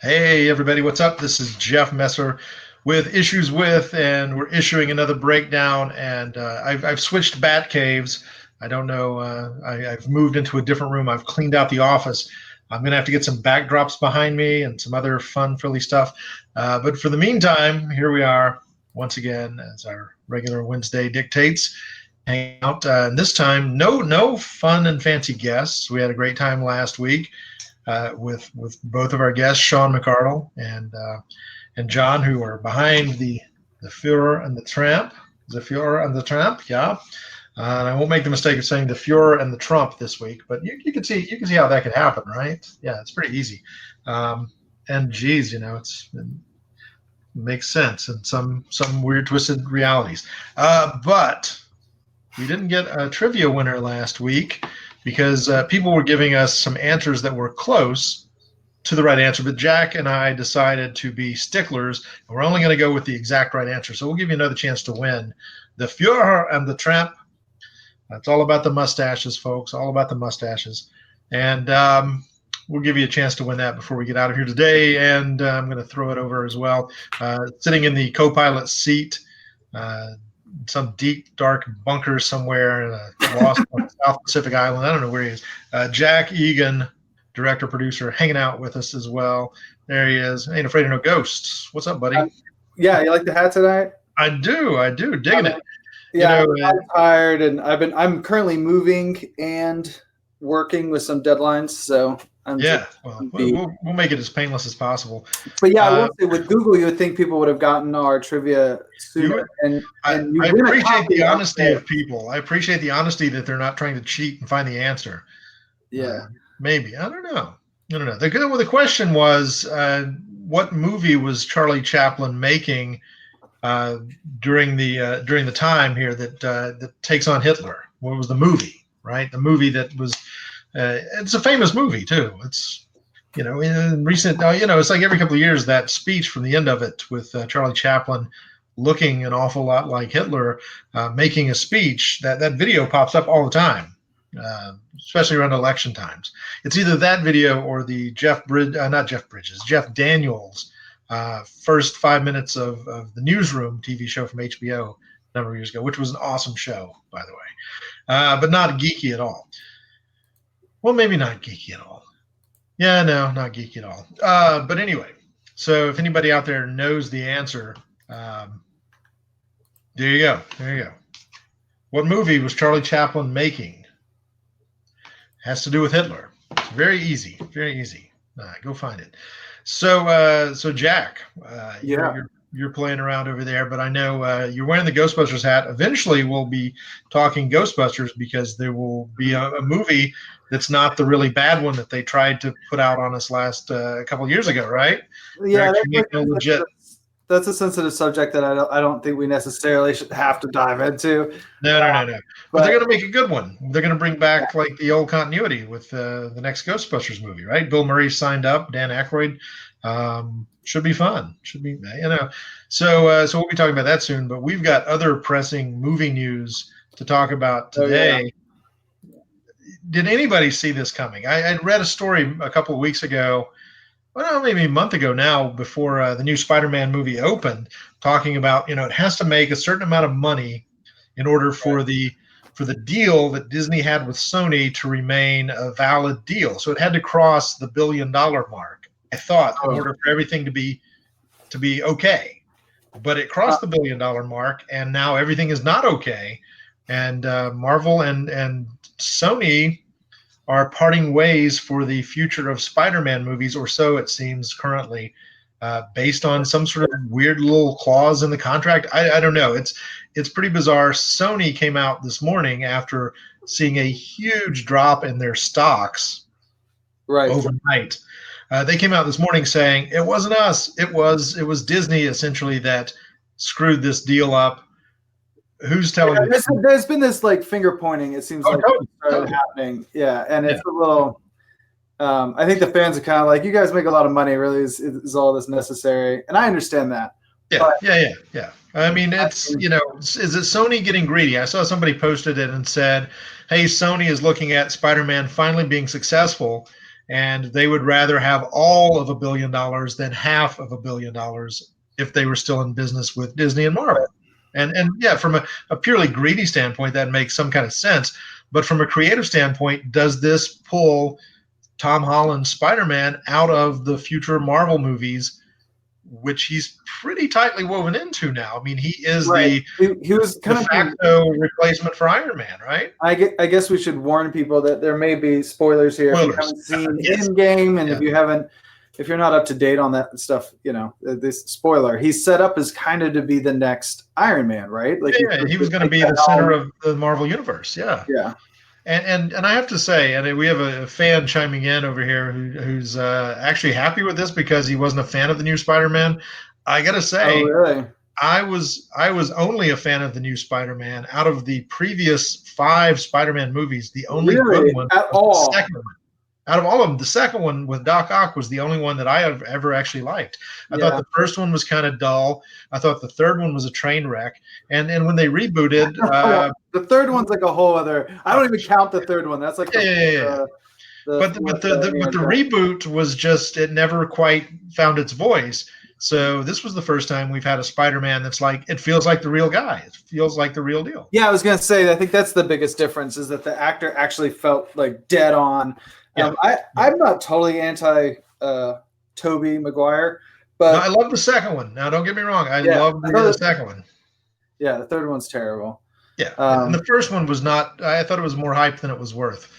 Hey, everybody, what's up? This is Jeff Messer with Issues With, and we're issuing another breakdown. And I've switched bat caves. I don't know. I've moved into a different room. I've cleaned out the office. I'm going to have to get some backdrops behind me and some other fun, frilly stuff. But for the meantime, here we are once again, as our regular Wednesday dictates. Hanging out. And this time, no fun and fancy guests. We had a great time last week with both of our guests, Sean McArdle and John, who are behind the Führer and the Tramp. The Führer and the Tramp, yeah. And I won't make the mistake of saying the Führer and the Trump this week, but you can see how that could happen, right? Yeah, it's pretty easy. And geez, it makes sense in some weird twisted realities. But we didn't get a trivia winner last week because people were giving us some answers that were close to the right answer. But Jack and I decided to be sticklers, and we're only going to go with the exact right answer. So we'll give you another chance to win. The Führer and the Tramp. That's all about the mustaches, folks. All about the mustaches. And we'll give you a chance to win that before we get out of here today. And I'm going to throw it over as well. Sitting in the co-pilot seat, some deep, dark bunker somewhere in a lost South Pacific island. I don't know where he is. Jack Egan, director, producer, hanging out with us as well. There he is. Ain't afraid of no ghosts. What's up, buddy? Yeah, you like the hat tonight? I do. Digging it. Yeah, I'm tired, and I'm currently moving and working with some deadlines, so we'll make it as painless as possible. But yeah, I will say with Google, you would think people would have gotten our trivia sooner. I appreciate the honesty of people. I appreciate the honesty that they're not trying to cheat and find the answer. Yeah, maybe I don't know. The question was, what movie was Charlie Chaplin making during the time here that takes on Hitler? What was the movie? Right, the movie that was. It's a famous movie too. It's in recent. It's like every couple of years that speech from the end of it with Charlie Chaplin looking an awful lot like Hitler, making a speech. That video pops up all the time, especially around election times. It's either that video or the Jeff Daniels first 5 minutes of the Newsroom TV show from HBO a number of years ago, which was an awesome show, by the way, but not geeky at all. Well, maybe not geeky at all. Yeah, no, not geeky at all. But anyway, so if anybody out there knows the answer, there you go. What movie was Charlie Chaplin making? Has to do with Hitler. It's very easy. Go find it. So Jack, you're playing around over there, but I know you're wearing the Ghostbusters hat. Eventually, we'll be talking Ghostbusters because there will be a movie that's not the really bad one that they tried to put out on us last a couple of years ago, right? Yeah, that's a sensitive subject that I don't think we necessarily should have to dive into. No. But they're going to make a good one. They're going to bring back like the old continuity with the next Ghostbusters movie, right? Bill Murray signed up, Dan Aykroyd. Should be fun. So we'll be talking about that soon. But we've got other pressing movie news to talk about today. Oh, yeah. Did anybody see this coming? I read a story a couple of weeks ago, well, maybe a month ago now, before the new Spider-Man movie opened, talking about it has to make a certain amount of money in order for the deal that Disney had with Sony to remain a valid deal. So it had to cross the $1 billion mark. I thought in order for everything to be okay, but it crossed the $1 billion mark, and now everything is not okay. And Marvel and Sony are parting ways for the future of Spider-Man movies, or so it seems currently, based on some sort of weird little clause in the contract. I don't know. It's pretty bizarre. Sony came out this morning after seeing a huge drop in their stocks overnight. They came out this morning saying it wasn't us. It was Disney essentially that screwed this deal up. Who's telling you? There's been this like finger pointing. It seems started happening. Yeah, and it's a little. I think the fans are kind of like, you guys make a lot of money. Really, is all this necessary? And I understand that. Yeah. I mean, is it Sony getting greedy? I saw somebody posted it and said, "Hey, Sony is looking at Spider-Man finally being successful, and they would rather have all of $1 billion than half of $1 billion if they were still in business with Disney and Marvel. And yeah, from a purely greedy standpoint, that makes some kind of sense. But from a creative standpoint, does this pull Tom Holland's Spider-Man out of the future Marvel movies, which he's pretty tightly woven into now? I mean, he is Right. He was kind de of facto replacement for Iron Man, right? I guess we should warn people that there may be spoilers here if you haven't seen Yes. Endgame, and if you're not up to date on that stuff, this spoiler. He's set up as kind of to be the next Iron Man, right? Like he was going to be the center of the Marvel universe. Yeah. Yeah. And I have to say, and we have a fan chiming in over here who's actually happy with this because he wasn't a fan of the new Spider-Man. I got to say, oh, really? I was only a fan of the new Spider-Man. Out of the previous 5 Spider-Man movies, the only good one was the second one. Out of all of them, the second one with Doc Ock was the only one that I have ever actually liked. I thought the first one was kind of dull. I thought the third one was a train wreck. And when they rebooted, the third one's like a whole other. I don't even count the third one. That's like but the reboot was just, it never quite found its voice. So this was the first time we've had a Spider-Man that's like, it feels like the real guy. It feels like the real deal. Yeah, I was gonna say, I think that's the biggest difference, is that the actor actually felt like dead on. I'm not totally anti Tobey Maguire, but I love the second one. Now, don't get me wrong. I love the second one. Yeah, the third one's terrible. Yeah, and the first one was not. I thought it was more hype than it was worth.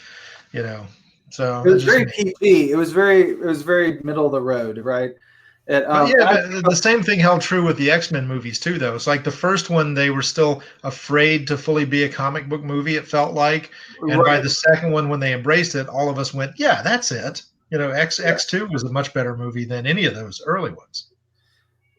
So it was very PG. It was very middle of the road, right? But the same thing held true with the X-Men movies too, though. It's like the first one, they were still afraid to fully be a comic book movie, it felt like. And by the second one, when they embraced it, all of us went, yeah, that's it. X2 was a much better movie than any of those early ones.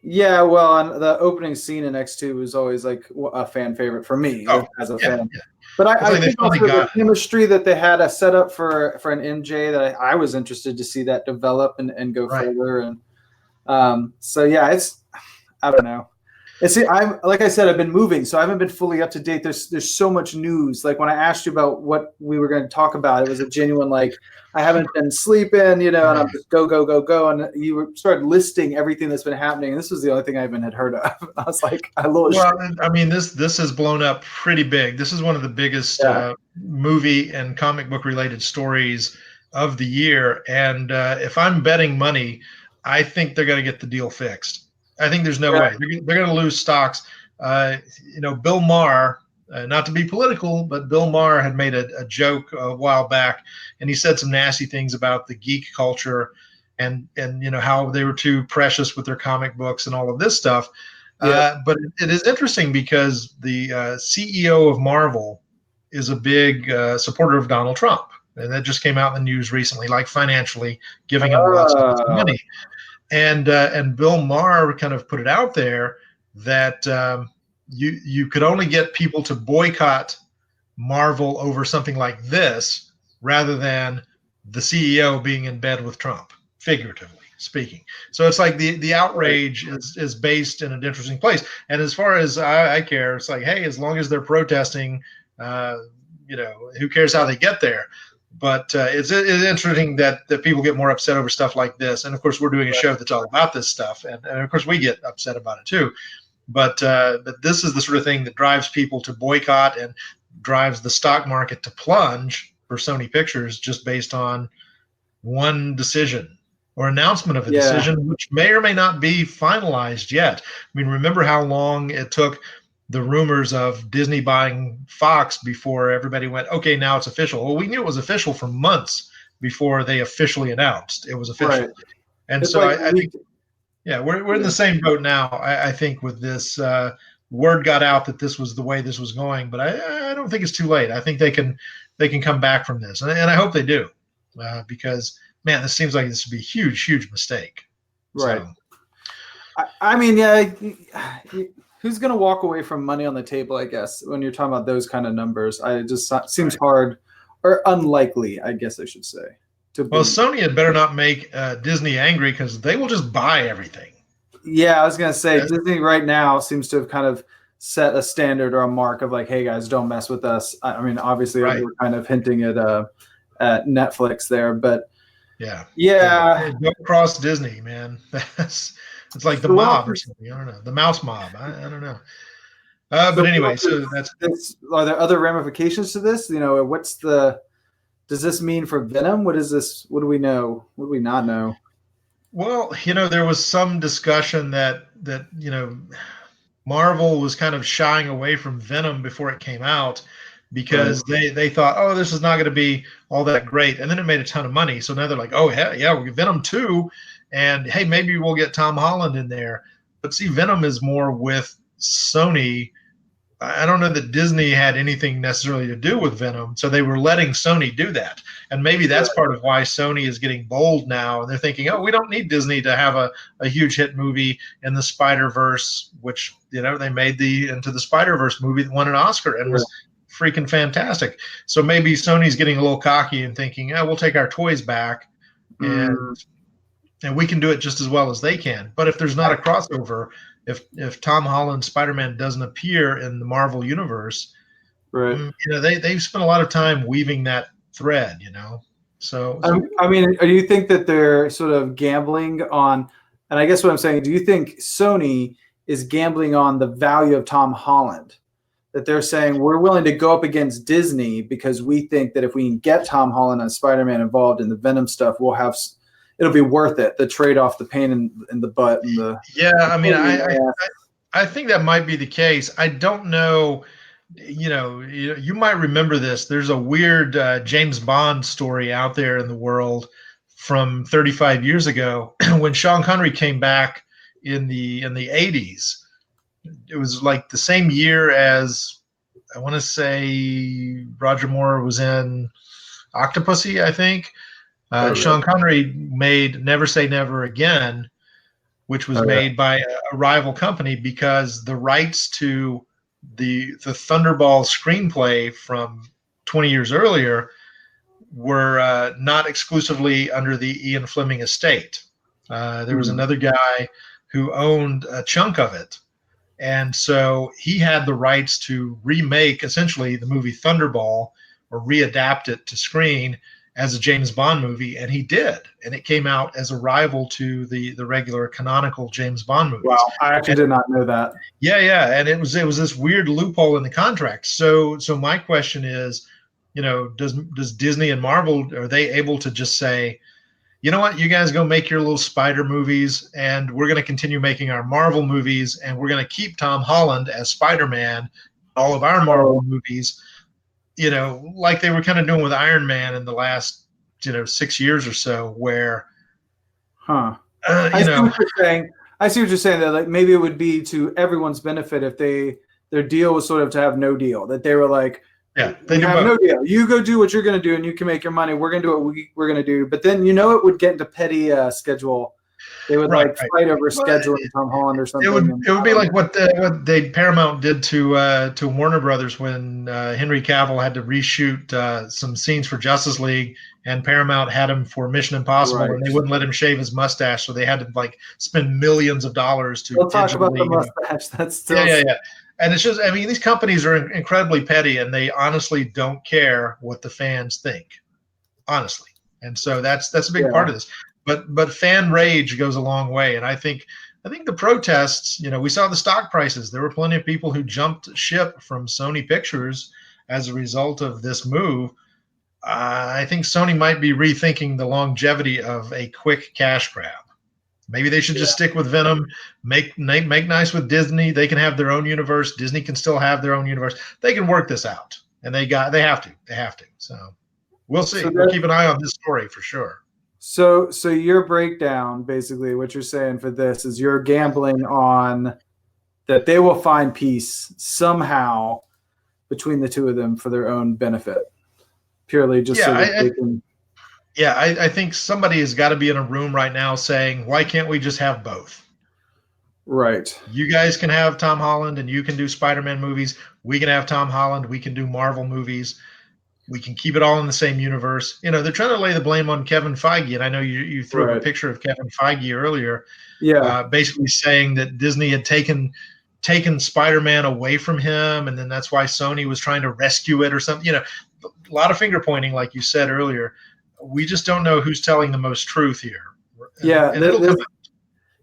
Yeah, well, and the opening scene in X2 was always like a fan favorite for me as a fan. Yeah. But I think also the chemistry that they had a set up for an MJ that I was interested to see that develop and go further. And so yeah, I don't know. And see, like I said, I've been moving, so I haven't been fully up to date. There's so much news. Like when I asked you about what we were going to talk about, it was a genuine like, I haven't been sleeping, and I'm just go, and you started listing everything that's been happening. And this was the only thing I even had heard of. I was like, I mean, this has blown up pretty big. This is one of the biggest movie and comic book related stories of the year. And if I'm betting money, I think they're going to get the deal fixed. I think there's no way. They're going to lose stocks. Bill Maher, not to be political, but Bill Maher had made a joke a while back, and he said some nasty things about the geek culture and how they were too precious with their comic books and all of this stuff. Yeah. But it is interesting because the CEO of Marvel is a big supporter of Donald Trump. And that just came out in the news recently, like financially giving him lots of money. And Bill Maher kind of put it out there that you could only get people to boycott Marvel over something like this rather than the CEO being in bed with Trump, figuratively speaking. So it's like the outrage is based in an interesting place. And as far as I care, it's like, hey, as long as they're protesting, who cares how they get there? But it's interesting that people get more upset over stuff like this. And, of course, we're doing a show that's all about this stuff. And of course, we get upset about it, too. But this is the sort of thing that drives people to boycott and drives the stock market to plunge for Sony Pictures just based on one decision or announcement of a decision, which may or may not be finalized yet. I mean, remember how long it took the rumors of Disney buying Fox before everybody went, okay, now it's official. Well, we knew it was official for months before they officially announced it was official. Right. And it's so like I think, we're in the same boat now. I think with this word got out that this was the way this was going, but I don't think it's too late. I think they can come back from this. And I hope they do because, man, this seems like this would be a huge, huge mistake. Right. So. I mean, who's going to walk away from money on the table, I guess, when you're talking about those kind of numbers? It just seems hard or unlikely, I guess I should say. Sony had better not make Disney angry because they will just buy everything. Yeah, I was going to say, Disney right now seems to have kind of set a standard or a mark of like, hey, guys, don't mess with us. I mean, obviously, we're kind of hinting at Netflix there, but Yeah. Yeah. Yeah. Don't cross Disney, man. It's like the So what else mob or something. I don't know. The mouse mob. I don't know. But so anyway, so that's are there other ramifications to this? Does this mean for Venom? What is this? What do we know? What do we not know? well, there was some discussion that Marvel was kind of shying away from Venom before it came out Right. because they thought, oh, this is not going to be all that great, and then it made a ton of money. So now they're like, oh yeah, we'll get Venom 2, and hey, maybe we'll get Tom Holland in there. But see, Venom is more with Sony. I don't know that Disney had anything necessarily to do with Venom, so they were letting Sony do that. And maybe that's Right. part of why Sony is getting bold now. And they're thinking, oh, we don't need Disney to have a huge hit movie in the Spider-Verse, which, they made the Into the Spider-Verse movie that won an Oscar and was freaking fantastic. So maybe Sony's getting a little cocky and thinking, oh, we'll take our toys back and we can do it just as well as they can. But if there's not a crossover, if Tom Holland's Spider-Man doesn't appear in the Marvel universe, Right. they've spent a lot of time weaving that thread, So I mean, do you think that they're sort of gambling on? And I guess what I'm saying, do you think Sony is gambling on the value of Tom Holland? That they're saying we're willing to go up against Disney because we think that if we can get Tom Holland and Spider-Man involved in the Venom stuff, it'll be worth it. The trade-off, the pain in the butt, and the I mean, I think that might be the case. I don't know. You might remember this. There's a weird James Bond story out there in the world from 35 years ago when Sean Connery came back in the 80s. It was like the same year as I want to say Roger Moore was in Octopussy, I think. Sean Connery made Never Say Never Again, which was made by a rival company because the rights to the Thunderball screenplay from 20 years earlier were not exclusively under the Ian Fleming estate. There was another guy who owned a chunk of it. And so he had the rights to remake essentially the movie Thunderball or readapt it to screen as a James Bond movie, and he did, and it came out as a rival to the regular canonical James Bond movies. Wow, I actually did not know that. Yeah, and it was this weird loophole in the contract. So my question is, does Disney and Marvel, are they able to just say, you know what, you guys go make your little Spider movies, and we're going to continue making our Marvel movies, and we're going to keep Tom Holland as Spider-Man, all of our Marvel movies, like they were kind of doing with Iron Man in the last, 6 years or so, where, I see what you're saying. I see what you're saying. That like maybe it would be to everyone's benefit if their deal was sort of to have no deal. That they were like, they have no deal. You go do what you're going to do, and you can make your money. We're going to do what we're going to do. But then it would get into petty schedule. They would fight over scheduling Tom Holland or something. It would be like what Paramount did to Warner Brothers when Henry Cavill had to reshoot some scenes for Justice League, and Paramount had him for Mission Impossible, and they wouldn't let him shave his mustache, so they had to spend millions of dollars to. We'll talk about the mustache. That's still yeah. And it's just, I mean, these companies are incredibly petty, and they honestly don't care what the fans think, honestly. And so that's a big part of this. But fan rage goes a long way, and I think the protests. We saw the stock prices. There were plenty of people who jumped ship from Sony Pictures as a result of this move. I think Sony might be rethinking the longevity of a quick cash grab. Maybe they should just stick with Venom, make nice with Disney. They can have their own universe. Disney can still have their own universe. They can work this out, and they have to. So we'll see. We'll keep an eye on this story for sure. So your breakdown, basically, what you're saying for this is you're gambling on that they will find peace somehow between the two of them for their own benefit, purely just so that they can. Yeah, I think somebody has got to be in a room right now saying, why can't we just have both? Right. You guys can have Tom Holland and you can do Spider-Man movies. We can have Tom Holland. We can do Marvel movies. We can keep it all in the same universe. They're trying to lay the blame on Kevin Feige. And I know you threw up a picture of Kevin Feige earlier. Yeah. Basically saying that Disney had taken Spider-Man away from him. And then that's why Sony was trying to rescue it or something. A lot of finger pointing, like you said earlier. we just don't know who's telling the most truth here. Yeah, and it'll come out.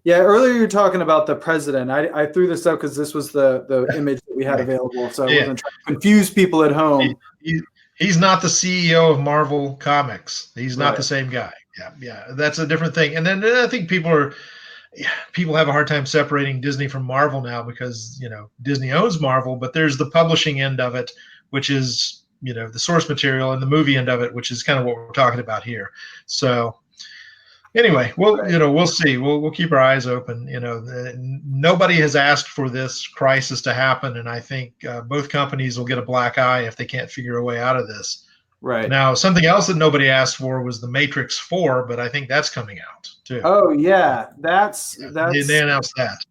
Yeah, earlier you were talking about the president. I threw this up because this was the image that we had available, so I wasn't trying to confuse people at home. He's not the CEO of Marvel Comics. He's not the same guy. Yeah, that's a different thing. And then I think people have a hard time separating Disney from Marvel now because Disney owns Marvel, but there's the publishing end of it, which is the source material, and the movie end of it, which is kind of what we're talking about here. So. Anyway, we'll see. We'll keep our eyes open. Nobody has asked for this crisis to happen, and I think both companies will get a black eye if they can't figure a way out of this. Right. Now, something else that nobody asked for was the Matrix 4, but I think that's coming out too. Oh yeah, that's they announced that.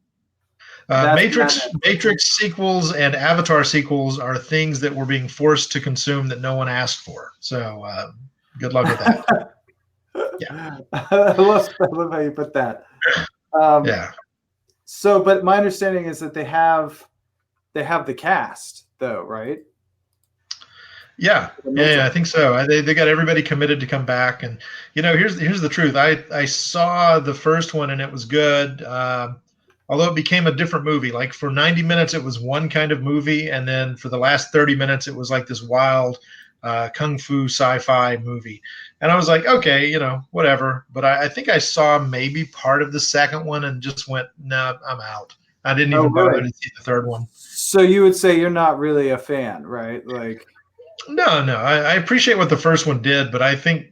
Matrix sequels and Avatar sequels are things that we're being forced to consume that no one asked for. So good luck with that. Yeah, I love how you put that. Yeah. So, but my understanding is that they have the cast, though, right? Yeah, I think so. They got everybody committed to come back, and here's the truth. I saw the first one and it was good, although it became a different movie. Like for 90 minutes, it was one kind of movie, and then for the last 30 minutes, it was like this wild kung fu sci-fi movie. And I was like, okay, whatever. But I think I saw maybe part of the second one and just went, no, I'm out. I didn't even bother to see the third one. So you would say you're not really a fan, right? Like, no. I appreciate what the first one did, but I think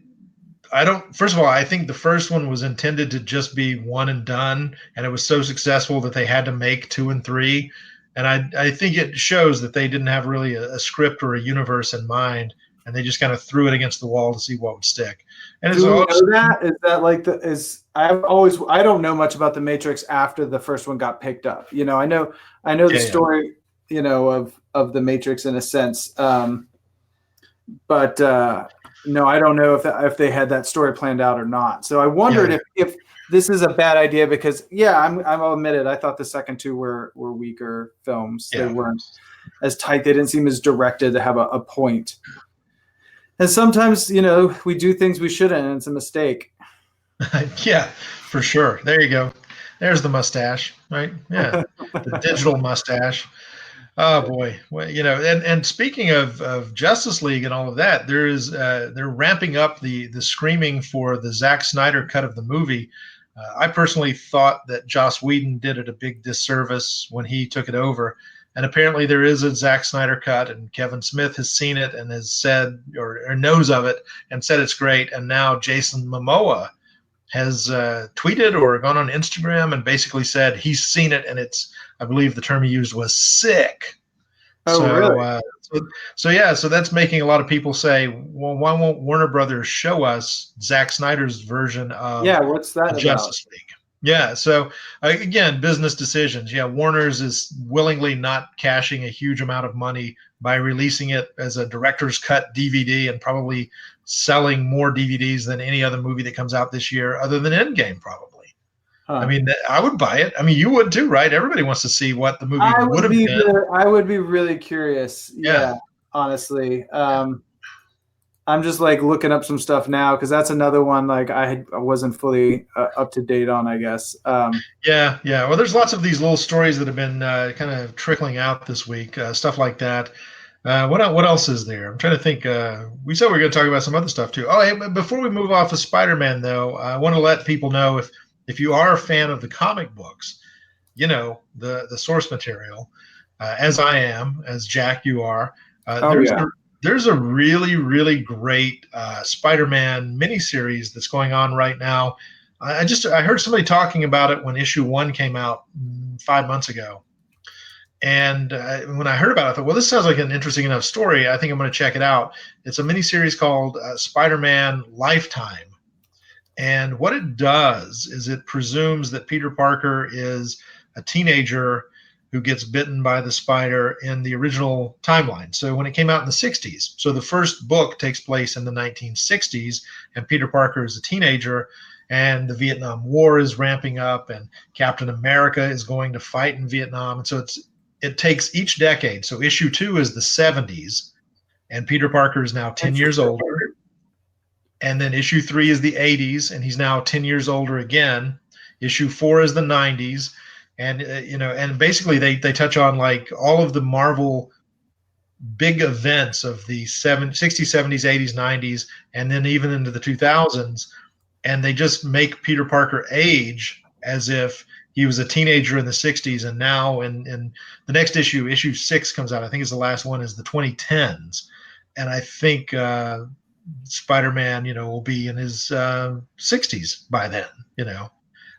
first of all, I think the first one was intended to just be one and done, and it was so successful that they had to make 2 and 3. And I think it shows that they didn't have really a script or a universe in mind, and they just kind of threw it against the wall to see what would stick. And do you know that? Is that like I don't know much about the Matrix after the first one got picked up. I know the story, of the Matrix in a sense. But no, I don't know if they had that story planned out or not. So I wondered if this is a bad idea because I'll admit it. I thought the second two were weaker films. Yeah. They weren't as tight. They didn't seem as directed to have a point. And sometimes, we do things we shouldn't, and it's a mistake. Yeah, for sure. There you go. There's the mustache, right? Yeah, the digital mustache. Oh boy, well, and speaking of Justice League and all of that, they're ramping up the screaming for the Zack Snyder cut of the movie. I personally thought that Joss Whedon did it a big disservice when he took it over. And apparently there is a Zack Snyder cut, and Kevin Smith has seen it and has said or knows of it and said it's great. And now Jason Momoa has tweeted or gone on Instagram and basically said he's seen it, and I believe the term he used was sick. Oh, really? So that's making a lot of people say, well, why won't Warner Brothers show us Zack Snyder's version of what's that about? Justice League? Yeah, so again, business decisions. Yeah, Warner's is willingly not cashing a huge amount of money by releasing it as a director's cut DVD and probably selling more DVDs than any other movie that comes out this year other than Endgame probably. Huh. I mean, I would buy it. I mean, you would too, right? Everybody wants to see what the movie would have been. I would be really curious. Yeah, honestly. I'm just like looking up some stuff now because that's another one like I wasn't fully up to date on, I guess. Yeah. Well, there's lots of these little stories that have been kind of trickling out this week, stuff like that. What else is there? I'm trying to think. We said we were going to talk about some other stuff too. Oh, hey, before we move off of Spider-Man, though, I want to let people know if you are a fan of the comic books, the source material, as I am, as Jack, you are. There's a really, really great Spider-Man miniseries that's going on right now. I heard somebody talking about it when issue 1 came out 5 months ago. And when I heard about it, I thought, well, this sounds like an interesting enough story. I think I'm going to check it out. It's a miniseries called Spider-Man Lifetime. And what it does is it presumes that Peter Parker is a teenager who gets bitten by the spider in the original timeline. So when it came out in the 60s, so the first book takes place in the 1960s, and Peter Parker is a teenager, and the Vietnam War is ramping up, and Captain America is going to fight in Vietnam. And so it takes each decade. So issue 2 is the 70s, and Peter Parker is now 10 years older. And then issue 3 is the 80s, and he's now 10 years older again. Issue 4 is the 90s. And, and basically they touch on like all of the Marvel big events of the 60s, 70s, 80s, 90s, and then even into the 2000s. And they just make Peter Parker age as if he was a teenager in the 60s. And now in the next issue 6 comes out. I think it's the last one, is the 2010s. And I think Spider-Man, will be in his 60s by then,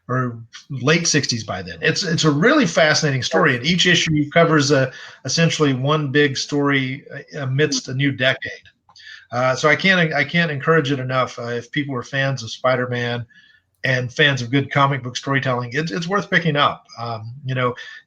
or late 60s by then. It's a really fascinating story, and each issue covers essentially one big story amidst a new decade. So I can't encourage it enough. If people are fans of Spider-Man and fans of good comic book storytelling, it's worth picking up.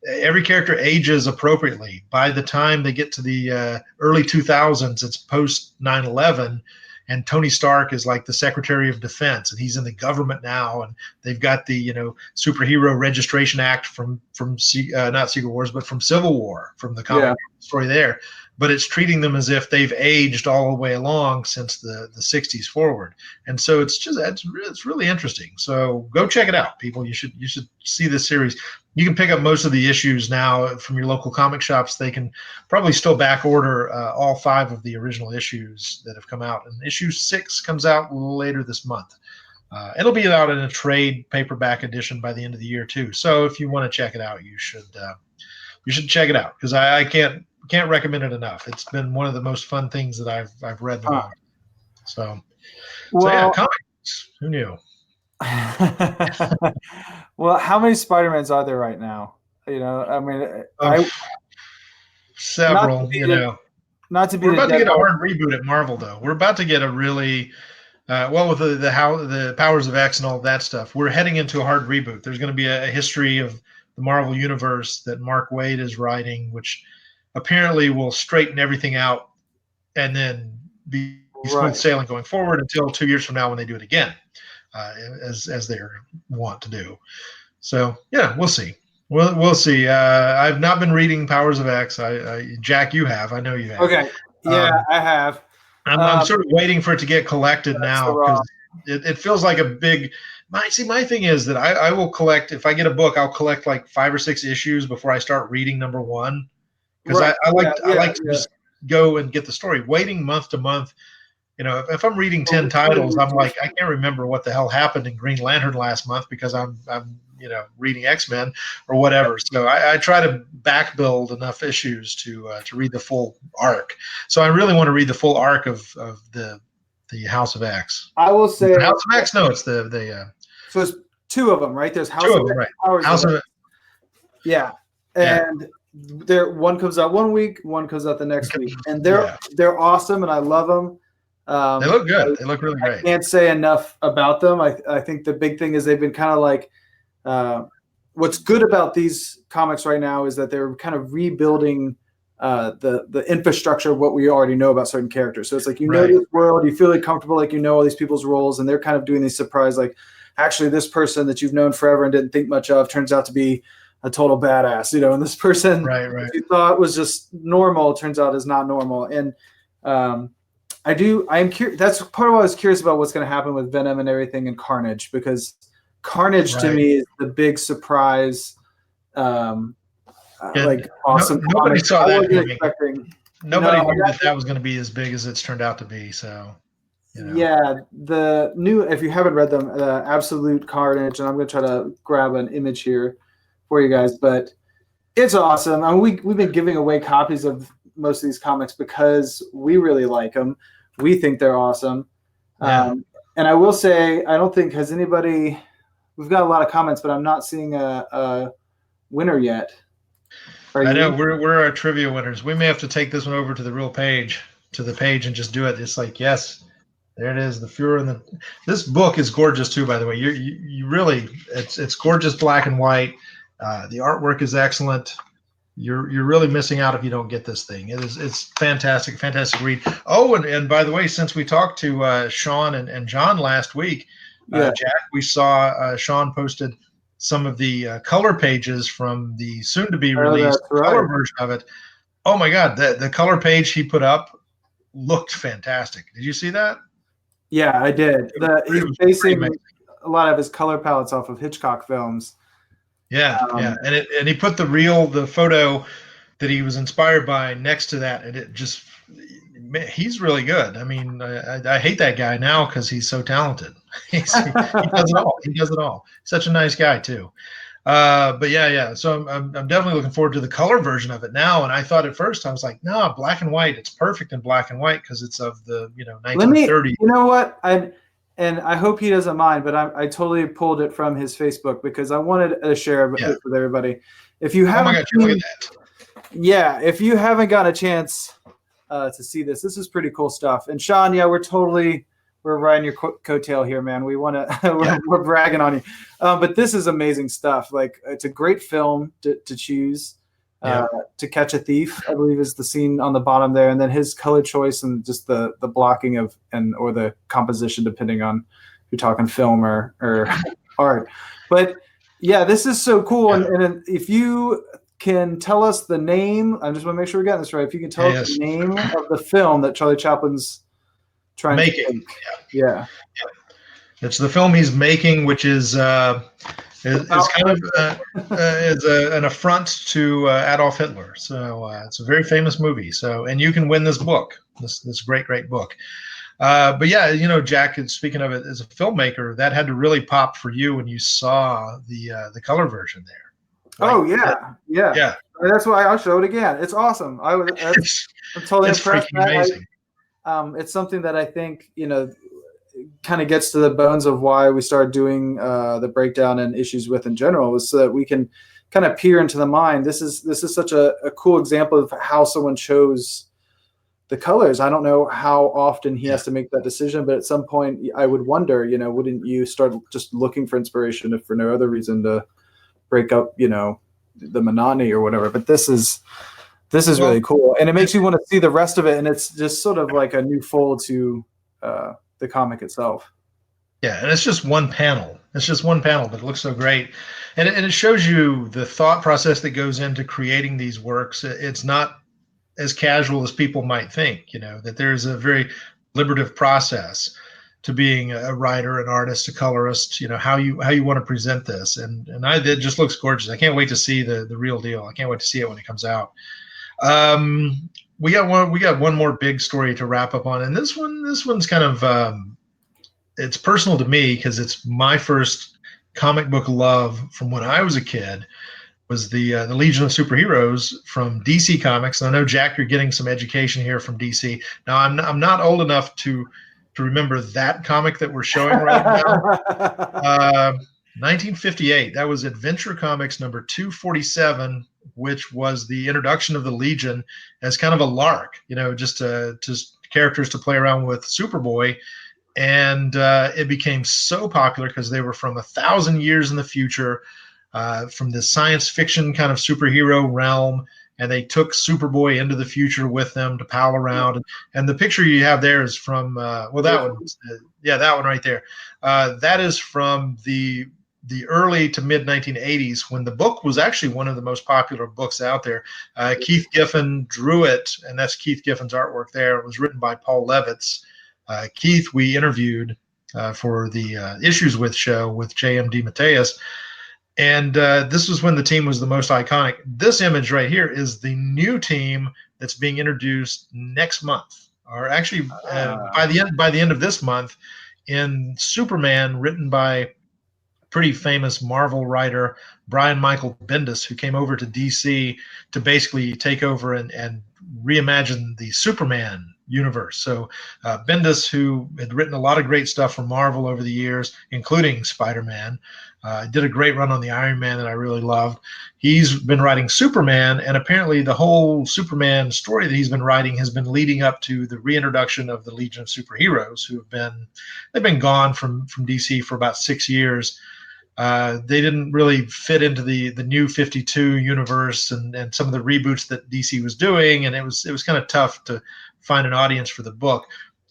Every character ages appropriately. By the time they get to the early 2000s, it's post 9/11. And Tony Stark is like the Secretary of Defense, and he's in the government now. And they've got the Superhero Registration Act from not Secret Wars, but from Civil War, from the comic story there. But it's treating them as if they've aged all the way along since the 60s forward. And so it's really interesting. So go check it out, people. You should see this series. You can pick up most of the issues now from your local comic shops. They can probably still back order all 5 of the original issues that have come out. And issue 6 comes out later this month. It'll be out in a trade paperback edition by the end of the year too. So if you want to check it out, you should check it out, because I can't recommend it enough. It's been one of the most fun things that I've read in a while. So yeah, comics. Who knew? Well, how many Spider-Mans are there right now? I mean, several. Not to be. We're about to get a hard reboot at Marvel, though. We're about to get a really with the Powers of X and all that stuff. We're heading into a hard reboot. There's going to be a history of the Marvel Universe that Mark Waid is writing, which apparently will straighten everything out and then be smooth sailing going forward until 2 years from now when they do it again, as they want to do. So yeah, we'll see. We'll see. I've not been reading Powers of X. Jack, you have. I know you have. Okay. Yeah, I have. I'm sort of waiting for it to get collected now, because it feels like a big. My thing is that I will collect, if I get a book, I'll collect like 5 or 6 issues before I start reading number 1, because I like to just go and get the story. Waiting month to month, if I'm reading 10 titles, I'm like, I can't remember what the hell happened in Green Lantern last month because I'm reading X-Men or whatever. So I try to back build enough issues to read the full arc. So I really want to read the full arc of the House of X. I will say the House of X. No, it's the. So it's 2 of them, right? There's House of X, right? Powers House of X. Yeah, and one comes out one week, one comes out the next week, and they're awesome, and I love them. They look good. They look really great. I can't say enough about them. I think the big thing is they've been kind of like. What's good about these comics right now is that they're kind of rebuilding the infrastructure of what we already know about certain characters. So it's like know this world, you feel like comfortable, like all these people's roles, and they're kind of doing these surprise, like actually this person that you've known forever and didn't think much of turns out to be a total badass, and this person you thought was just normal turns out is not normal. And I'm curious. That's part of why I was curious about what's going to happen with Venom and everything and Carnage, because Carnage to me is the big surprise. Like awesome. Nobody saw that coming. Nobody knew that was going to be as big as it's turned out to be. So, yeah, the new, if you haven't read them, Absolute Carnage, and I'm going to try to grab an image here for you guys, but it's awesome. I mean, we've been giving away copies of most of these comics because we really like them. We think they're awesome. Yeah. And I will say, I don't think we've got a lot of comments, but I'm not seeing a winner yet. I know we're our trivia winners. We may have to take this one over to the page and just do it. It's like, yes, there it is. The Fuhrer and this book is gorgeous too, by the way. You really, it's gorgeous black and white. The artwork is excellent. You're really missing out if you don't get this thing. It's fantastic read. Oh, and by the way, since we talked to Sean and John last week, Jack, we saw Sean posted some of the color pages from the soon-to-be released color version of it. Oh my God, the color page he put up looked fantastic. Did you see that? Yeah, I did. He's basing a lot of his color palettes off of Hitchcock films. Yeah, and he put the photo that he was inspired by next to that, and it just, man, he's really good. I mean, I hate that guy now because he's so talented. He does it all. He does it all. Such a nice guy too. But yeah. So I'm definitely looking forward to the color version of it now. And I thought at first, I was like, no, black and white. It's perfect in black and white because it's of the 1930s. You know what? I hope he doesn't mind, but I totally pulled it from his Facebook because I wanted to share it with everybody. If you haven't, look at that. Yeah, if you haven't got a chance to see this is pretty cool stuff. And Sean, yeah, we're riding your coattail here, man. We want to, we're bragging on you. But this is amazing stuff. Like, it's a great film to choose. To Catch a Thief, I believe, is the scene on the bottom there, and then his color choice and just the blocking or the composition, depending on if you're talking film or art. But yeah, this is so cool. And if you can tell us the name, I just want to make sure we're getting this right. If you can tell us the name of the film that Charlie Chaplin's trying to make. Yeah. It's the film he's making, which is kind of an affront to Adolf Hitler. So it's a very famous movie. So, and you can win this book, this great book. But yeah, Jack, speaking of it as a filmmaker, that had to really pop for you when you saw the color version there. Right? Oh yeah. That's why I'll show it again. It's awesome. I'm totally impressed. Amazing. It's something that I think kind of gets to the bones of why we started doing the breakdown and issues with in general, was so that we can kind of peer into the mind. This is such a cool example of how someone chose the colors. I don't know how often he has to make that decision, but at some point I would wonder, wouldn't you start just looking for inspiration if for no other reason to break up, the monotony or whatever. But this is really cool, and it makes you want to see the rest of it, and it's just sort of like a new fold to the comic itself. Yeah, and it's just one panel. But it looks so great, and it shows you the thought process that goes into creating these works. It's not as casual as people might think. That there's a very deliberative process to being a writer, an artist, a colorist. How you want to present this, and it just looks gorgeous. I can't wait to see the real deal. I can't wait to see it when it comes out. We got one more big story to wrap up on, and this one's kind of it's personal to me because it's my first comic book love from when I was a kid. Was the Legion of Superheroes from DC Comics. And I know, Jack, you're getting some education here from DC. Now, I'm not old enough to remember that comic that we're showing right now. 1958. That was Adventure Comics number 247. Which was the introduction of the Legion as kind of a lark, just characters to play around with Superboy. And it became so popular because they were from 1,000 years in the future, from the science fiction kind of superhero realm. And they took Superboy into the future with them to pal around. And the picture you have there is from, that one right there. That is from the early to mid 1980s, when the book was actually one of the most popular books out there. Keith Giffen drew it, and that's Keith Giffen's artwork there. It was written by Paul Levitz. Keith, we interviewed for the Issues With show with J.M. DeMatteis, and this was when the team was the most iconic. This image right here is the new team that's being introduced next month, or actually by the end of this month, in Superman, written by pretty famous Marvel writer Brian Michael Bendis, who came over to DC to basically take over and reimagine the Superman universe. So Bendis, who had written a lot of great stuff for Marvel over the years, including Spiderman, did a great run on the Iron Man that I really loved. He's been writing Superman, and apparently the whole Superman story that he's been writing has been leading up to the reintroduction of the Legion of Superheroes, they've been gone from DC for about 6 years. They didn't really fit into the new 52 universe and some of the reboots that DC was doing, and it was kind of tough to find an audience for the book.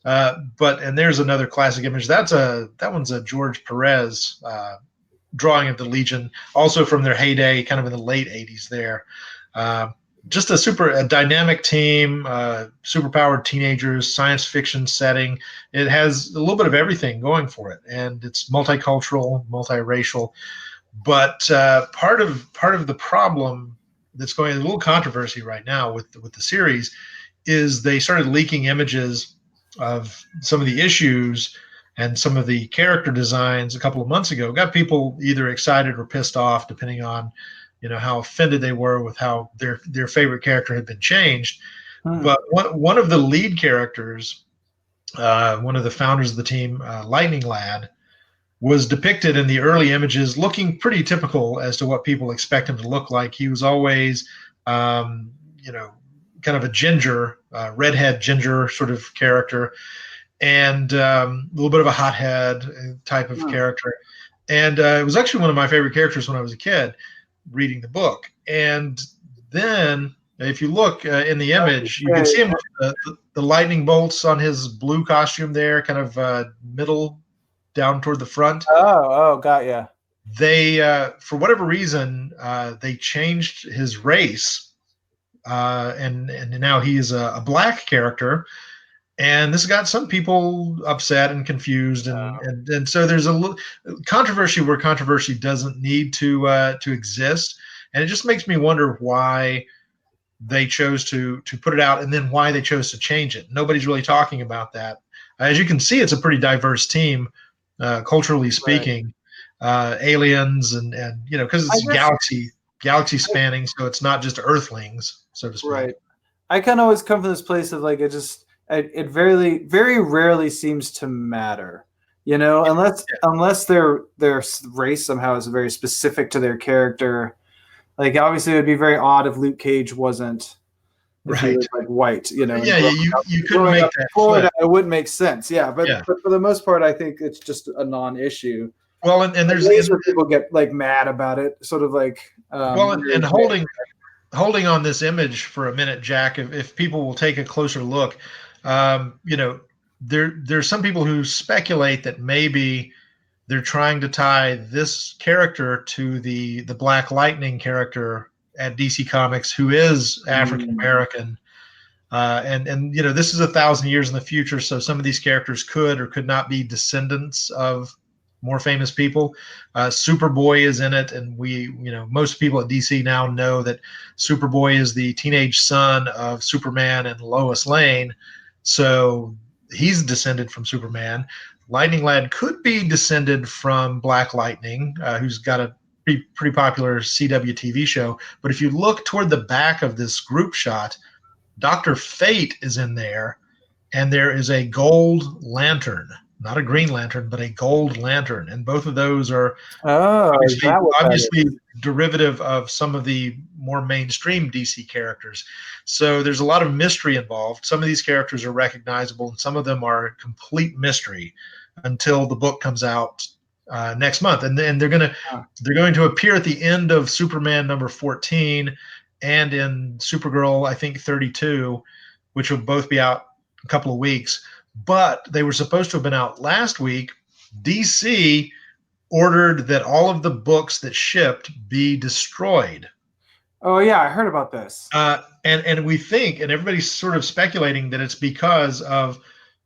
And there's another classic image. That one's a George Perez drawing of the Legion, also from their heyday, kind of in the late 80s there. just a dynamic team, superpowered teenagers, science fiction setting. It has a little bit of everything going for it, and it's multicultural, multiracial. But part of the problem that's going, a little controversy right now with the series, is they started leaking images of some of the issues and some of the character designs a couple of months ago. Got people either excited or pissed off, depending on how offended they were with how their favorite character had been changed. But one of the lead characters, one of the founders of the team, Lightning Lad, was depicted in the early images looking pretty typical as to what people expect him to look like. He was always, kind of a ginger, redhead ginger sort of character, and a little bit of a hothead type of character. And it was actually one of my favorite characters when I was a kid reading the book. And then if you look in the image, you can see him with the lightning bolts on his blue costume there, kind of middle down toward the front. Got ya. They, for whatever reason, they changed his race, and now he's a black character. And this got some people upset and confused, and so there's a little controversy where controversy doesn't need to exist, and it just makes me wonder why they chose to put it out, and then why they chose to change it. Nobody's really talking about that. As you can see, it's a pretty diverse team, culturally speaking, aliens and because it's galaxy spanning, so it's not just Earthlings, so to speak. Right. I kind of always come from this place of like it very rarely seems to matter, unless their race somehow is very specific to their character. Like obviously, it would be very odd if Luke Cage wasn't right, was, like white. you couldn't make that Florida. It wouldn't make sense. Yeah, but for the most part, I think it's just a non-issue. Well, and there's where people get like mad about it, sort of like. And holding on this image for a minute, Jack, if people will take a closer look, there's some people who speculate that maybe they're trying to tie this character to the Black Lightning character at DC Comics, who is African American, and this is 1,000 years in the future, so some of these characters could or could not be descendants of more famous people. Superboy is in it, and most people at DC now know that Superboy is the teenage son of Superman and Lois Lane, so he's descended from Superman. Lightning Lad could be descended from Black Lightning, who's got a pretty popular CW TV show. But if you look toward the back of this group shot, Dr. Fate is in there, and there is a gold lantern. Not a green lantern, but a gold lantern. And both of those are obviously derivative of some of the more mainstream DC characters. So there's a lot of mystery involved. Some of these characters are recognizable, and some of them are complete mystery until the book comes out next month. And they're going to appear at the end of Superman number 14 and in Supergirl, I think 32, which will both be out in a couple of weeks. But they were supposed to have been out last week. DC ordered that all of the books that shipped be destroyed. Oh, yeah, I heard about this. And we think, and everybody's sort of speculating, that it's because of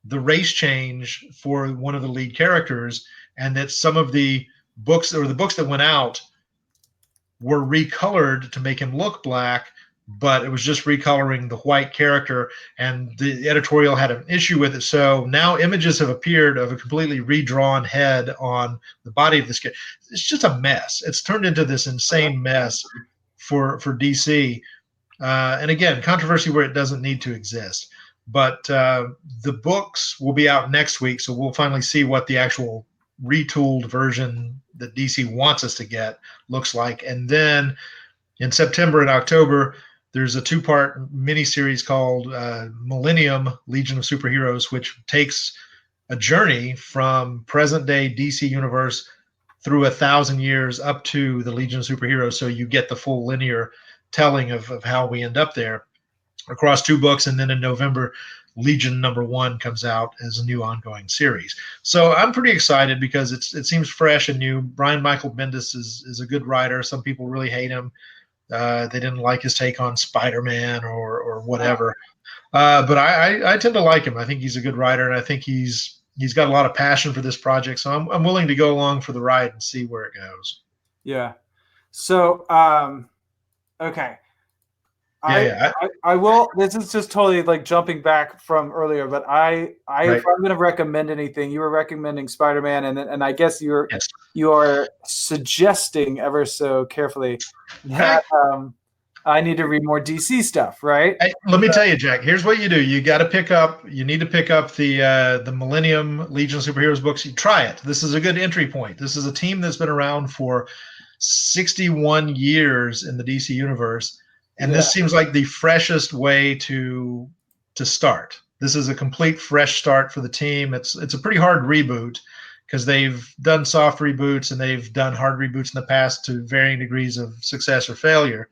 the race change for one of the lead characters, and that some of the books, or the books that went out, were recolored to make him look black, but it was just recoloring the white character, and the editorial had an issue with it. So now images have appeared of a completely redrawn head on the body of this character. It's just a mess. It's turned into this insane mess for DC. And again, controversy where it doesn't need to exist. But the books will be out next week, so we'll finally see what the actual retooled version that DC wants us to get looks like. And then in September and October, there's a 2-part miniseries called Millennium Legion of Superheroes, which takes a journey from present-day DC universe through 1,000 years up to the Legion of Superheroes, so you get the full linear telling of how we end up there across 2 books. And then in November, Legion number 1 comes out as a new ongoing series. So I'm pretty excited because it seems fresh and new. Brian Michael Bendis is a good writer. Some people really hate him. They didn't like his take on Spider-Man or whatever. But I tend to like him. I think he's a good writer, and I think he's got a lot of passion for this project. So I'm willing to go along for the ride and see where it goes. Yeah. So okay. Yeah, I will. This is just totally like jumping back from earlier, but right. if I'm going to recommend anything, you were recommending Spider-Man, and I guess Yes. you are suggesting ever so carefully that I need to read more DC stuff, right? Hey, let me tell you, Jack. Here's what you do. You got to pick up. You need to pick up the Millennium Legion of Superheroes books. You try it. This is a good entry point. This is a team that's been around for 61 years in the DC universe, and this seems like the freshest way to start. This is a complete fresh start for the team. It's a pretty hard reboot because they've done soft reboots and they've done hard reboots in the past to varying degrees of success or failure.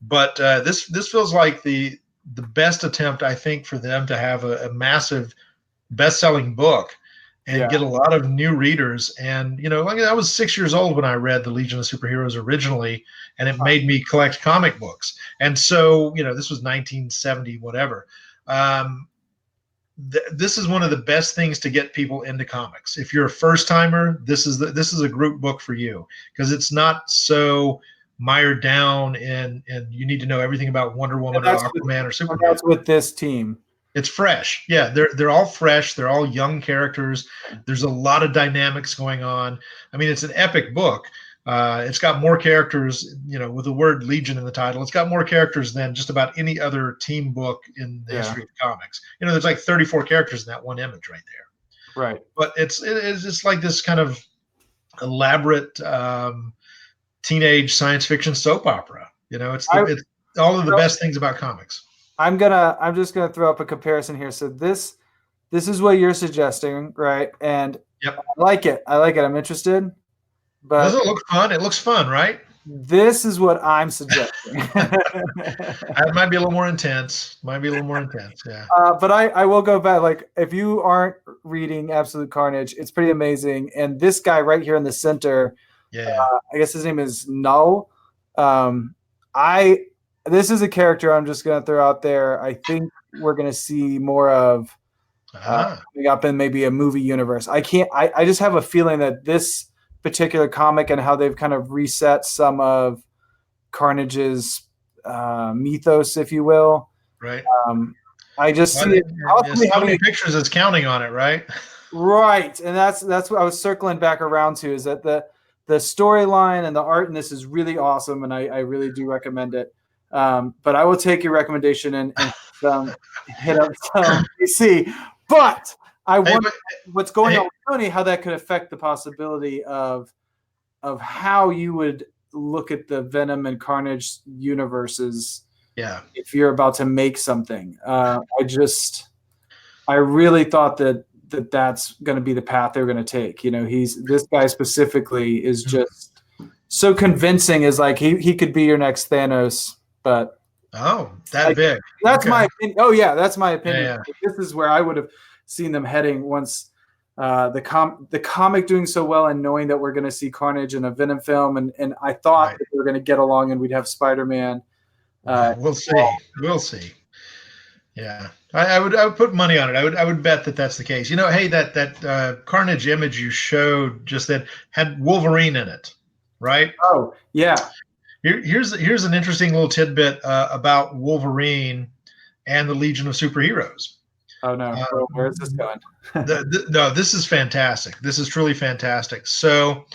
But this feels like the best attempt, I think, for them to have a massive best-selling book and get a lot of new readers. And like I was 6 years old when I read the Legion of Superheroes originally, and it made me collect comic books. And so this was 1970 whatever. This is one of the best things to get people into comics. If you're a first timer, this is a group book for you because it's not so mired down and you need to know everything about Wonder Woman or Aquaman or Superman. That's with this team. It's fresh. Yeah, they're all fresh. They're all young characters. There's a lot of dynamics going on. I mean, it's an epic book. It's got more characters, with the word Legion in the title. It's got more characters than just about any other team book in the history of comics. There's like 34 characters in that one image right there. Right. But it's just like this kind of elaborate teenage science fiction soap opera. It's all of the best things about comics. I'm just gonna throw up a comparison here. So this is what you're suggesting, right? And I like it. I'm interested. But doesn't it look fun? It looks fun, right? This is what I'm suggesting. It might be a little more intense. Yeah. But I will go back. Like, if you aren't reading Absolute Carnage, it's pretty amazing. And this guy right here in the center, I guess his name is Null. This is a character I'm just going to throw out there. I think we're going to see more of coming up in maybe a movie universe. I just have a feeling that this particular comic and how they've kind of reset some of Carnage's mythos, if you will. Right. I just see it. How many pictures is counting on it, right? Right. And that's what I was circling back around to, is that the storyline and the art in this is really awesome, and I really do recommend it. But I will take your recommendation and hit up some DC. But I wonder what's going on with Sony, how that could affect the possibility of how you would look at the Venom and Carnage universes. Yeah. If you're about to make something, I really thought that's going to be the path they're going to take. This guy specifically is just so convincing. Is like he could be your next Thanos, but big. That's my opinion. Oh yeah, that's my opinion. Yeah. This is where I would have seen them heading once the comic doing so well and knowing that we're going to see Carnage in a Venom film, and I thought that we were going to get along and we'd have Spider-Man. We'll see. Yeah, I would put money on it. I would bet that that's the case. Hey, that Carnage image you showed just then had Wolverine in it, right? Oh yeah. Here's an interesting little tidbit about Wolverine and the Legion of Superheroes. Oh no, where is this going? No, this is fantastic. This is truly fantastic. So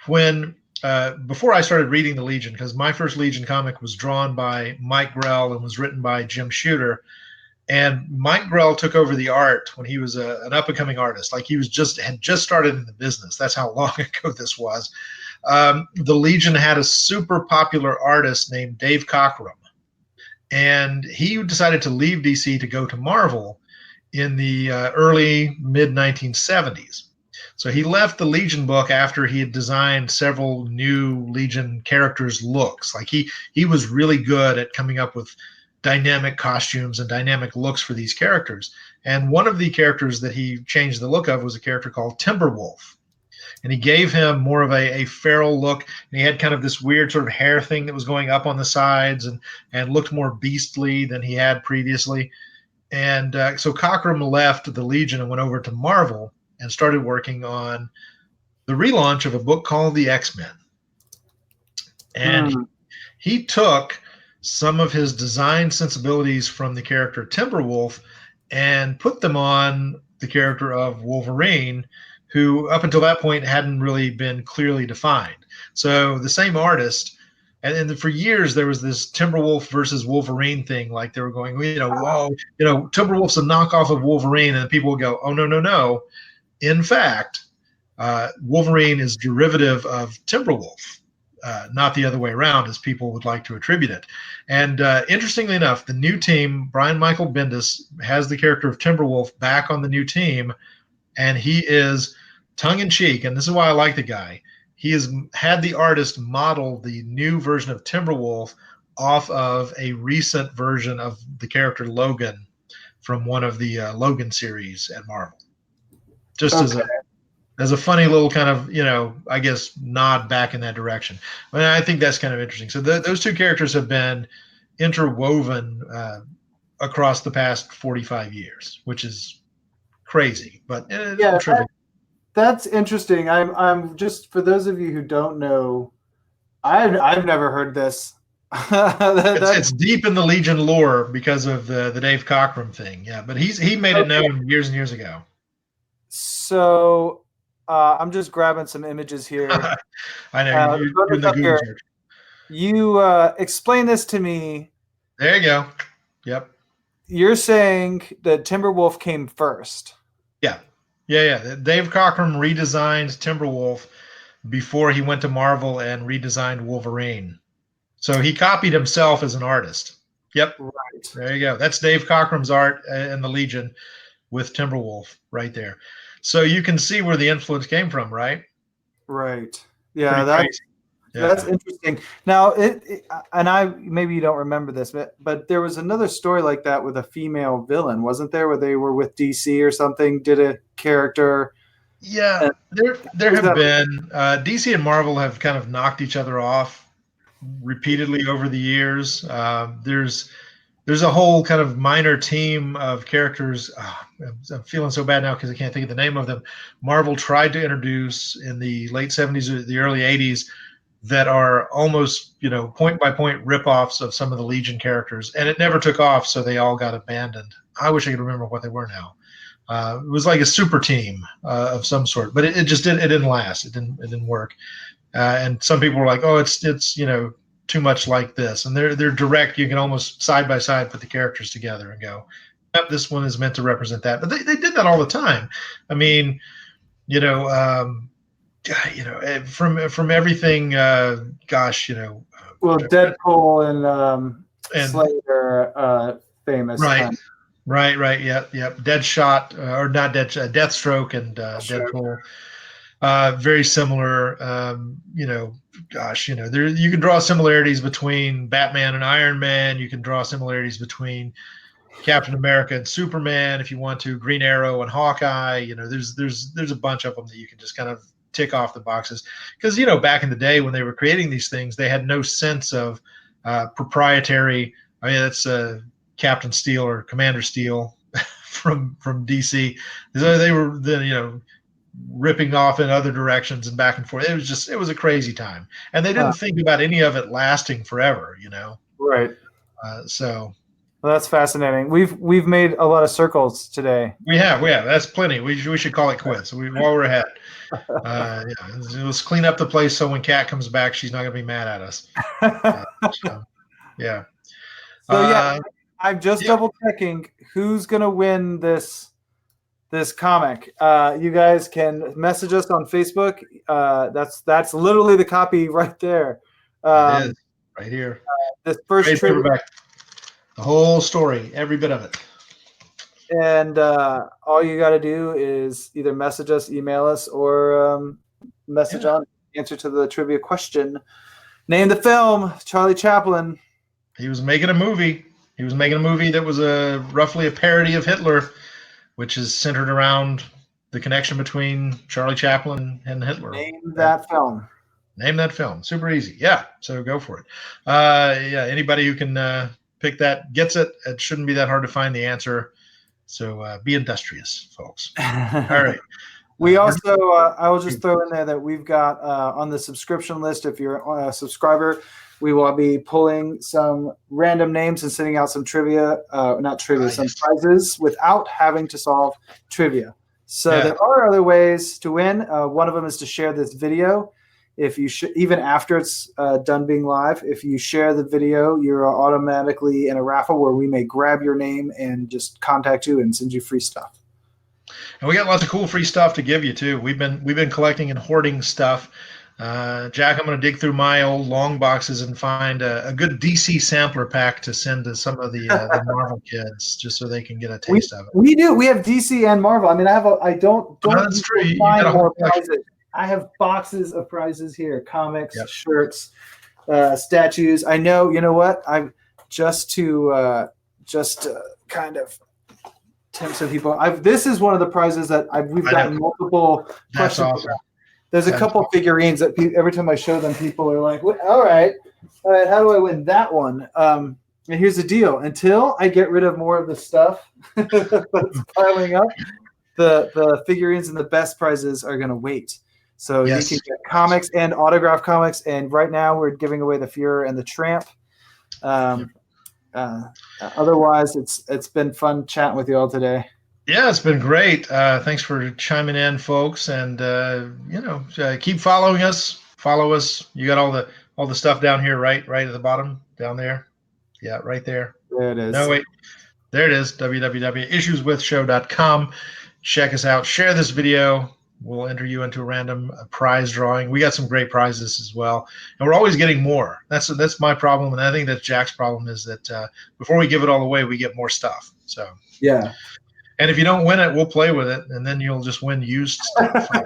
when before I started reading the Legion, because my first Legion comic was drawn by Mike Grell and was written by Jim Shooter, and Mike Grell took over the art when he was an up-and-coming artist. Like he had just started in the business. That's how long ago this was. The Legion had a super popular artist named Dave Cockrum, and he decided to leave DC to go to Marvel in the early mid-1970s. So he left the Legion book after he had designed several new Legion characters' looks. Like he was really good at coming up with dynamic costumes and dynamic looks for these characters. And one of the characters that he changed the look of was a character called Timberwolf. and he gave him more of a feral look. And he had kind of this weird sort of hair thing that was going up on the sides and looked more beastly than he had previously. And so Cockrum left the Legion and went over to Marvel and started working on the relaunch of a book called The X-Men. And he took some of his design sensibilities from the character Timberwolf and put them on the character of Wolverine, who up until that point hadn't really been clearly defined. So the same artist, and for years there was this Timberwolf versus Wolverine thing, like they were going, whoa, Timberwolf's a knockoff of Wolverine, and people would go, oh, no. In fact, Wolverine is derivative of Timberwolf. Not the other way around, as people would like to attribute it. And interestingly enough, the new team, Brian Michael Bendis, has the character of Timberwolf back on the new team, and he is tongue-in-cheek, and this is why I like the guy. He has had the artist model the new version of Timberwolf off of a recent version of the character Logan from one of the Logan series at Marvel. Just as a funny little kind of, I guess, nod back in that direction. And I think that's kind of interesting. So those two characters have been interwoven across the past 45 years, which is crazy. But that's interesting. I'm just, for those of you who don't know, I've never heard this. It's deep in the Legion lore because of the Dave Cockrum thing. Yeah, but he made it known years and years ago. So I'm just grabbing some images here. I know. You're in the Google search. You explain this to me. There you go. Yep. You're saying that Timberwolf came first. Yeah. Dave Cockrum redesigned Timberwolf before he went to Marvel and redesigned Wolverine. So he copied himself as an artist. Yep. Right. There you go. That's Dave Cockrum's art in the Legion with Timberwolf right there. So you can see where the influence came from, right? Right. Yeah, that's interesting. Now, maybe you don't remember this, but there was another story like that with a female villain, wasn't there? Where they were with DC or something, did a character. Yeah, there have been. DC and Marvel have kind of knocked each other off repeatedly over the years. There's a whole kind of minor team of characters. I'm feeling so bad now because I can't think of the name of them. Marvel tried to introduce in the late 70s or the early 80s that are almost, point by point ripoffs of some of the Legion characters, and it never took off, so they all got abandoned. I wish I could remember what they were now. It was like a super team of some sort, but it just didn't last. It didn't work. And some people were like, oh, it's too much like this, and they're direct. You can almost side by side put the characters together and go, yep, this one is meant to represent that. But they did that all the time. I mean, from everything. Well, Deadpool and Slayer, famous. Right. Yep. Deadshot or not Deadshot, Deathstroke and Deadpool. Very similar. You can draw similarities between Batman and Iron Man. You can draw similarities between Captain America and Superman if you want to. Green Arrow and Hawkeye. There's a bunch of them that you can just kind of tick off the boxes because back in the day when they were creating these things, they had no sense of proprietary. I mean, that's Captain Steel or Commander Steel from DC. They were then ripping off in other directions and back and forth. It was a crazy time, and they didn't think about any of it lasting forever. Right. So. Well, that's fascinating. We've made a lot of circles today. We have. That's plenty. We should call it quits. While we're ahead. Let's clean up the place so when Kat comes back, she's not going to be mad at us. Yeah. So I'm just double checking who's going to win this comic. You guys can message us on Facebook. That's literally the copy right there. It is right here. This first paperback. The whole story, every bit of it. And all you got to do is either message us, email us, or message on answer to the trivia question. Name the film, Charlie Chaplin. He was making a movie. He was making a movie that was roughly a parody of Hitler, which is centered around the connection between Charlie Chaplin and Hitler. Name that film. Name that film. Super easy. Yeah. So go for it. Yeah. Anybody who can pick that gets it. It shouldn't be that hard to find the answer. So be industrious, folks. All right. We also, I will just throw in there that we've got on the subscription list, if you're a subscriber, we will be pulling some random names and sending out some trivia, not trivia, some prizes without having to solve trivia. So there are other ways to win. One of them is to share this video. If you even after it's done being live, if you share the video, you're automatically in a raffle where we may grab your name and just contact you and send you free stuff. And we got lots of cool free stuff to give you too. We've been collecting and hoarding stuff. Jack, I'm going to dig through my old long boxes and find a good DC sampler pack to send to some of the Marvel kids, just so they can get a taste of it. We do. We have DC and Marvel. I mean, I don't that's true. You find got a more prizes. I have boxes of prizes here: comics, shirts, statues. I know. You know what? I'm just to kind of tempt some people. This is one of the prizes that we've gotten multiple questions. That's awesome. There's a couple figurines that every time I show them, people are like, all right, how do I win that one? And here's the deal. Until I get rid of more of the stuff that's piling up, the figurines and the best prizes are going to wait. So you can get comics and autographed comics. And right now we're giving away the Fuhrer and the Tramp. Otherwise, it's been fun chatting with you all today. Yeah, it's been great. Thanks for chiming in, folks, and keep following us. Follow us. You got all the stuff down here, right at the bottom, down there. Yeah, right there. There it is. No, wait, there it is. www.issueswithshow.com. Check us out. Share this video. We'll enter you into a random prize drawing. We got some great prizes as well, and we're always getting more. That's my problem, and I think that's Jack's problem is that before we give it all away, we get more stuff. So yeah. And if you don't win it, we'll play with it, and then you'll just win used stuff. I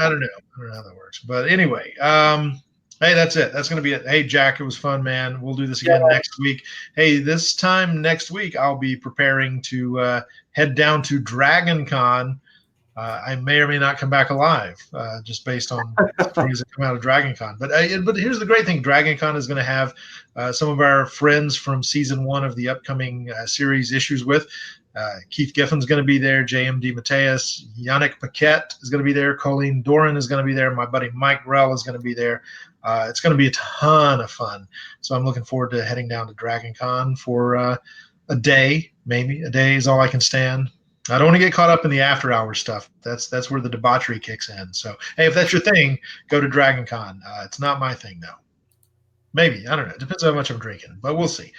don't know how that works. But anyway, hey, that's it. That's going to be it. Hey, Jack, it was fun, man. We'll do this again next week. Hey, this time next week, I'll be preparing to head down to Dragon Con. I may or may not come back alive, just based on things that come out of Dragon Con. But here's the great thing. Dragon Con is going to have some of our friends from season 1 of the upcoming series Issues With. Keith Giffen's going to be there. JMD Mateus, Yannick Paquette is going to be there. Colleen Doran is going to be there. My buddy Mike Grell is going to be there. It's going to be a ton of fun. So I'm looking forward to heading down to Dragon Con for a day, maybe. A day is all I can stand. I don't want to get caught up in the after hours stuff. That's where the debauchery kicks in. So, hey, if that's your thing, go to Dragon Con. It's not my thing, though. Maybe. I don't know. It depends on how much I'm drinking, but we'll see.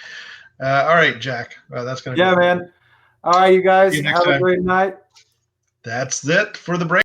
All right, Jack. That's going to man. All right, you guys. Have a great night. That's it for the break.